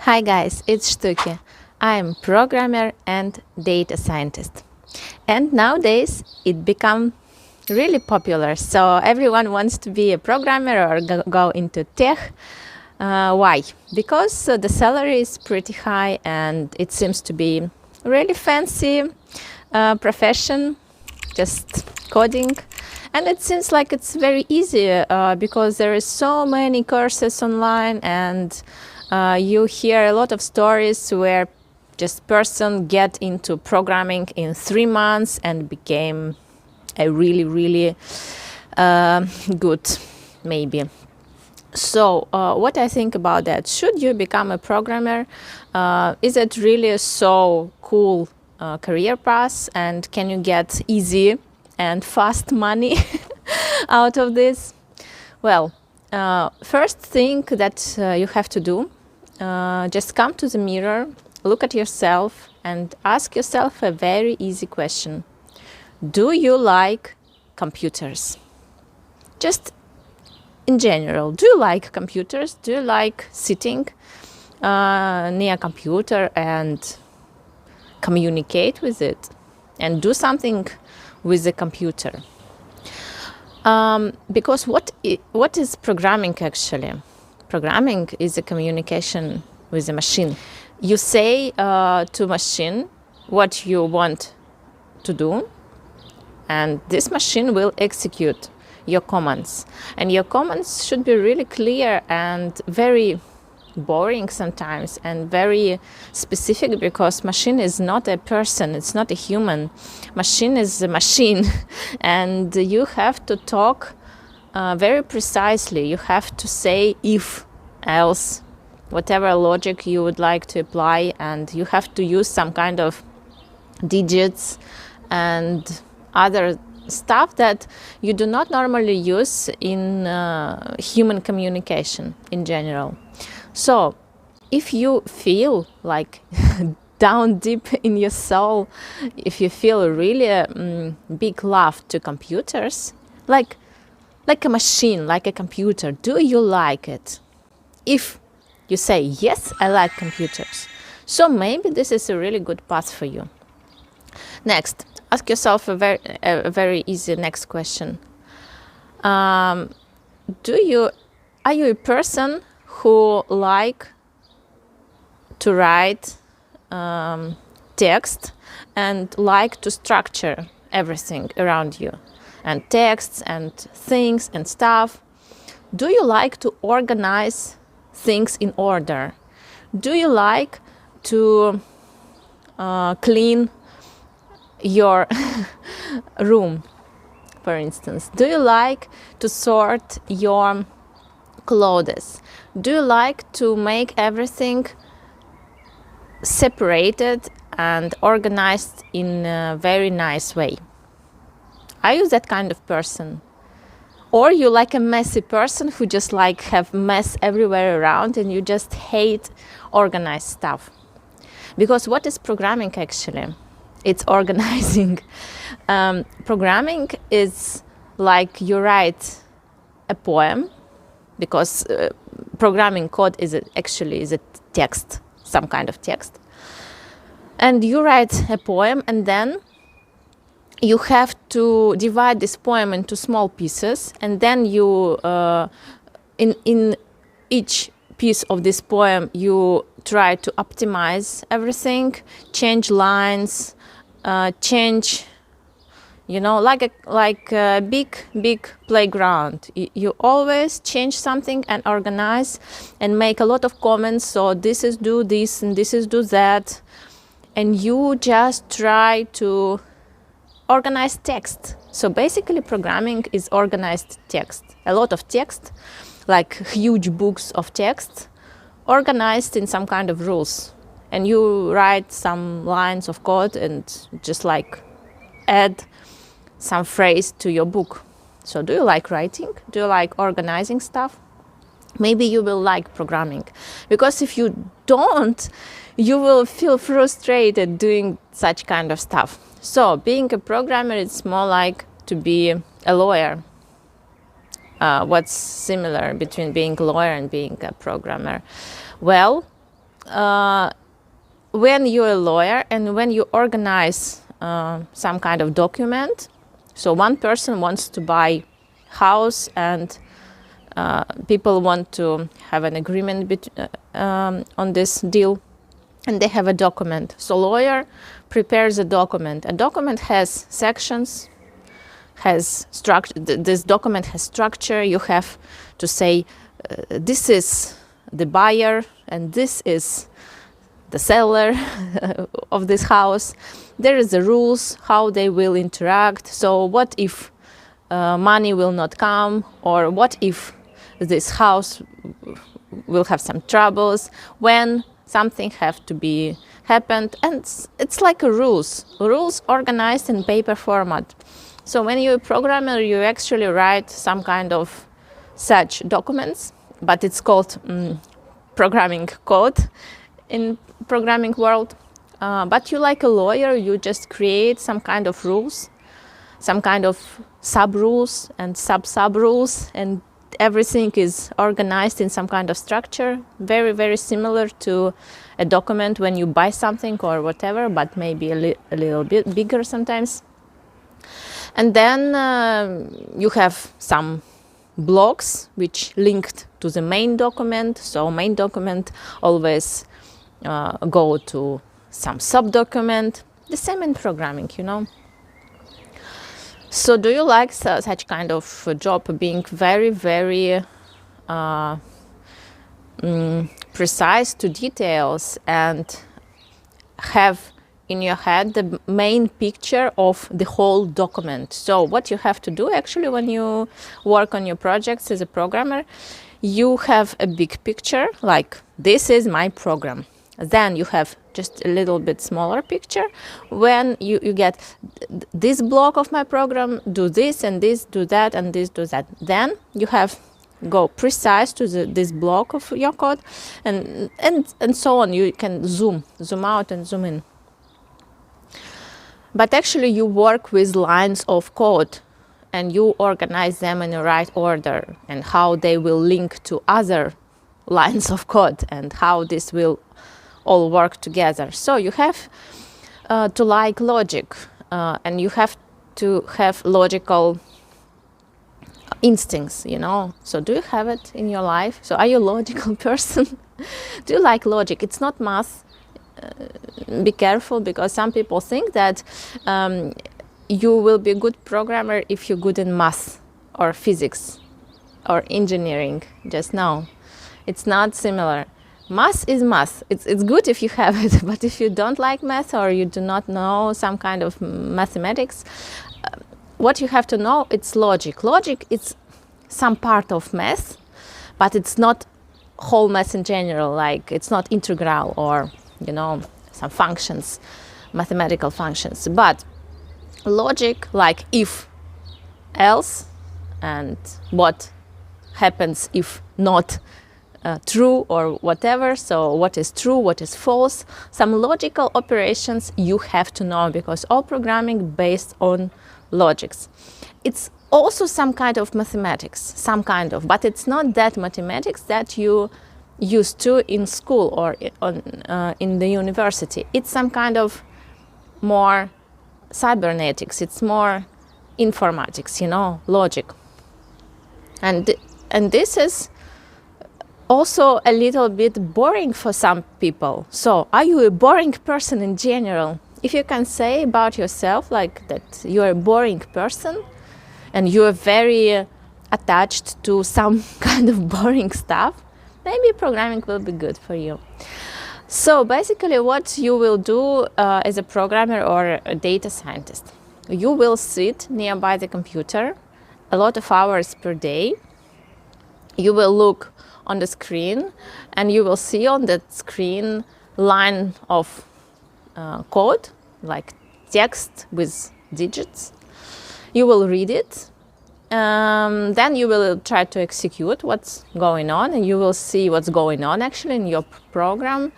Hi guys, it's Shtuky. I'm programmer and data scientist. And nowadays it become really popular. So everyone wants to be a programmer or go into tech. Why? Because the salary is pretty high and it seems to be really fancy profession, just coding. And it seems like it's very easy because there is so many courses online and you hear a lot of stories where just person get into programming in 3 months and became a really good maybe. So what I think about that, should you become a programmer? Is it really so cool career path, and can you get easy and fast money out of this? Well, first thing that you have to do, just come to the mirror, look at yourself and ask yourself a very easy question. Do you like computers? Just in general, do you like computers? Do you like sitting near a computer and communicate with it and do something with the computer? Because what is programming actually? Programming is a communication with a machine. You say to machine what you want to do, and this machine will execute your commands. And your commands should be really clear and very boring sometimes and very specific, because machine is not a person, it's not a human. Machine is a machine and you have to talk very precisely. You have to say if, else, whatever logic you would like to apply, and you have to use some kind of digits and other stuff that you do not normally use in human communication in general. So if you feel like down deep in your soul, if you feel really a big love to computers, like a machine, like a computer, do you like it? If you say, yes, I like computers, so maybe this is a really good path for you. Next, ask yourself a very easy next question. Are you a person who like to write text and like to structure everything around you, and texts and things and stuff? Do you like to organize things in order? Do you like to clean your room, for instance? Do you like to sort your clothes? Do you like to make everything separated and organized in a very nice way? Are you that kind of person? Or you like a messy person who just like have mess everywhere around and you just hate organized stuff? Because what is programming actually? It's organizing. Programming is like you write a poem, because programming code actually is a text, some kind of text. And you write a poem, and then you have to divide this poem into small pieces, and then you in each piece of this poem you try to optimize everything, change lines, change, like a big playground. You always change something and organize and make a lot of comments. So this is do this and this is do that, and you just try to organize text. So basically programming is organized text, a lot of text, like huge books of text organized in some kind of rules, and you write some lines of code and just like add some phrase to your book. So do you like writing? Do you like organizing stuff? Maybe you will like programming, because if you don't, you will feel frustrated doing such kind of stuff. So being a programmer, it's more like to be a lawyer. What's similar between being a lawyer and being a programmer? Well, when you're a lawyer and when you organize some kind of document, so one person wants to buy house and people want to have an agreement on this deal, and they have a document. So lawyer prepares a document. A document has sections, has structure. This document has structure. You have to say this is the buyer and this is the seller of this house. There is the rules how they will interact. So what if money will not come, or what if this house will have some troubles, when something have to be happened, and it's like a rules organized in paper format. So when you're a programmer, you actually write some kind of such documents, but it's called programming code in programming world. But you like a lawyer, you just create some kind of rules, some kind of sub rules and sub rules, and everything is organized in some kind of structure, very, very similar to a document when you buy something or whatever, but maybe a little bit bigger sometimes. And then you have some blocks which linked to the main document. So main document always go to some sub-document. The same in programming, you know. So do you like such kind of job, being very, very precise to details and have in your head the main picture of the whole document? So what you have to do actually when you work on your projects as a programmer, you have a big picture, like this is my program. Then you have just a little bit smaller picture when you get this block of my program, do this and this, do that and this, do that. Then you have go precise to this block of your code, and so on. You can zoom out and zoom in. But actually you work with lines of code and you organize them in the right order and how they will link to other lines of code and how this will all work together. So you have to like logic and you have to have logical instincts, you know. So do you have it in your life? So are you a logical person? Do you like logic? It's not math. Be careful, because some people think that you will be a good programmer if you're good in math or physics or engineering. Just no, it's not similar. Math is math. It's good if you have it, but if you don't like math or you do not know some kind of mathematics, what you have to know, it's logic. Logic is some part of math, but it's not whole math in general. Like it's not integral or, you know, some functions, mathematical functions. But logic, like if, else, and what happens if not true or whatever. So what is true, what is false, some logical operations you have to know, because all programming based on logics. It's also some kind of mathematics, but it's not that mathematics that you used to in school or in the university. It's some kind of more cybernetics, it's more informatics, you know, logic. And this is also a little bit boring for some people. So are you a boring person in general? If you can say about yourself like that you're a boring person and you're very attached to some kind of boring stuff, maybe programming will be good for you. So basically what you will do as a programmer or a data scientist, you will sit nearby the computer a lot of hours per day. You will look on the screen and you will see on that screen line of code, like text with digits. You will read it. Then you will try to execute what's going on, and you will see what's going on actually in your program.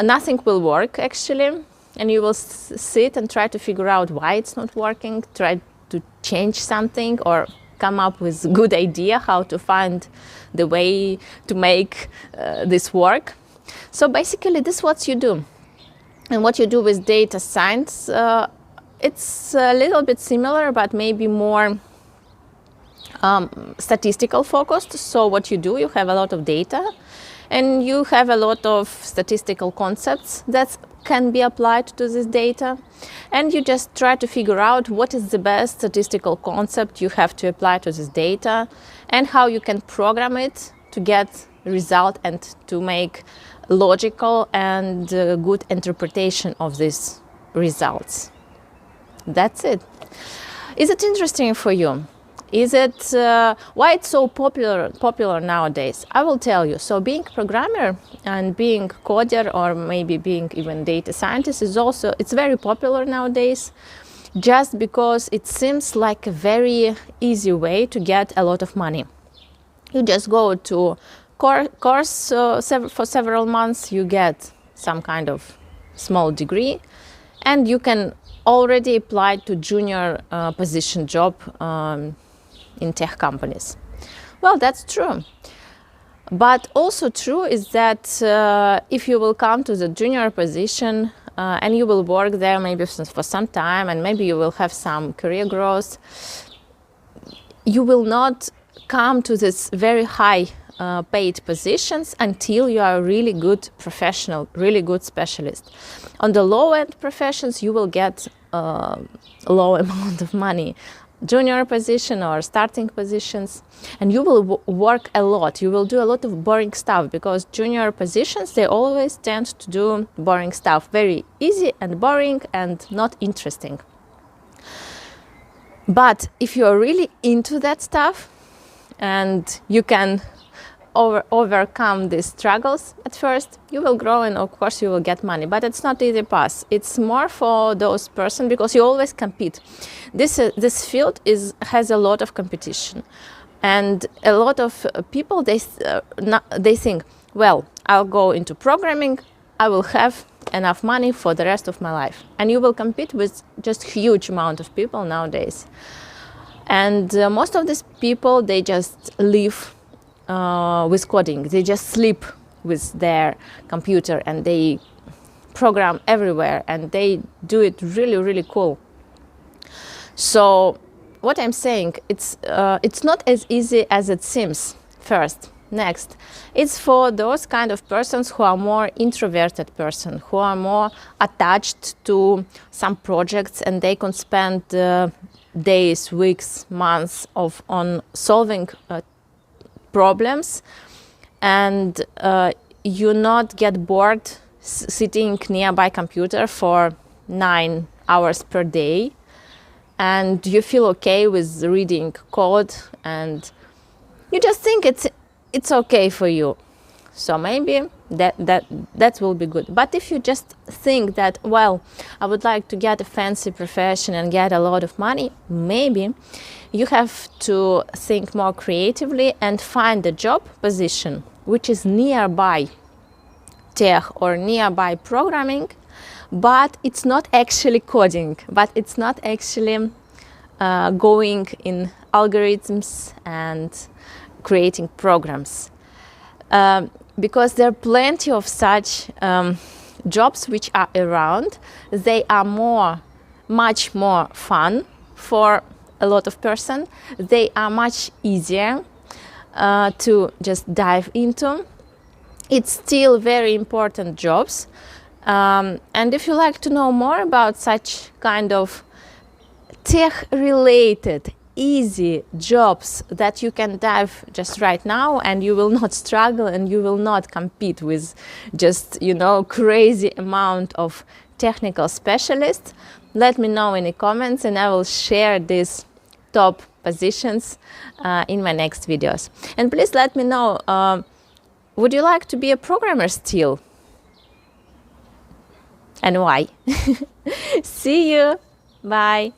Nothing will work actually, and you will sit and try to figure out why it's not working, try to change something or come up with a good idea how to find the way to make this work. So basically this is what you do. And what you do with data science, it's a little bit similar, but maybe more statistical focused. So what you do, you have a lot of data and you have a lot of statistical concepts that can be applied to this data. And you just try to figure out what is the best statistical concept you have to apply to this data and how you can program it to get result and to make logical and good interpretation of these results. That's it. Is it interesting for you? Is it why it's so popular nowadays? I will tell you. So being programmer and being coder or maybe being even data scientist is also, it's very popular nowadays, just because it seems like a very easy way to get a lot of money. You just go to course for several months, you get some kind of small degree, and you can already apply to junior position job in tech companies. Well, that's true. But also true is that if you will come to the junior position and you will work there maybe for some time and maybe you will have some career growth, you will not come to this very high paid positions until you are a really good professional, really good specialist. On the low-end professions, you will get a low amount of money, junior position or starting positions, and you will work a lot. You will do a lot of boring stuff, because junior positions, they always tend to do boring stuff, very easy and boring and not interesting. But if you are really into that stuff and you can overcome these struggles at first, you will grow and of course you will get money. But it's not easy path. It's more for those person, because you always compete. This field has a lot of competition, and a lot of people they think, well, I'll go into programming, I will have enough money for the rest of my life, and you will compete with just huge amount of people nowadays. And most of these people, they just live with coding. They just sleep with their computer and they program everywhere and they do it really, really cool. So what I'm saying, it's not as easy as it seems first. Next, it's for those kind of persons who are more introverted person, who are more attached to some projects, and they can spend days, weeks, months on solving problems, and you not get bored sitting nearby computer for 9 hours per day, and you feel okay with reading code, and you just think it's okay for you. So maybe that will be good. But if you just think that, well, I would like to get a fancy profession and get a lot of money, maybe you have to think more creatively and find a job position which is nearby tech or nearby programming, but it's not actually coding, but it's not actually going in algorithms and creating programs. Because there are plenty of such jobs which are around. They are much more fun for a lot of person. They are much easier to just dive into. It's still very important jobs. And if you like to know more about such kind of tech-related easy jobs that you can dive just right now, and you will not struggle and you will not compete with just, crazy amount of technical specialists, let me know in the comments and I will share these top positions in my next videos. And please let me know, would you like to be a programmer still? And why? See you. Bye.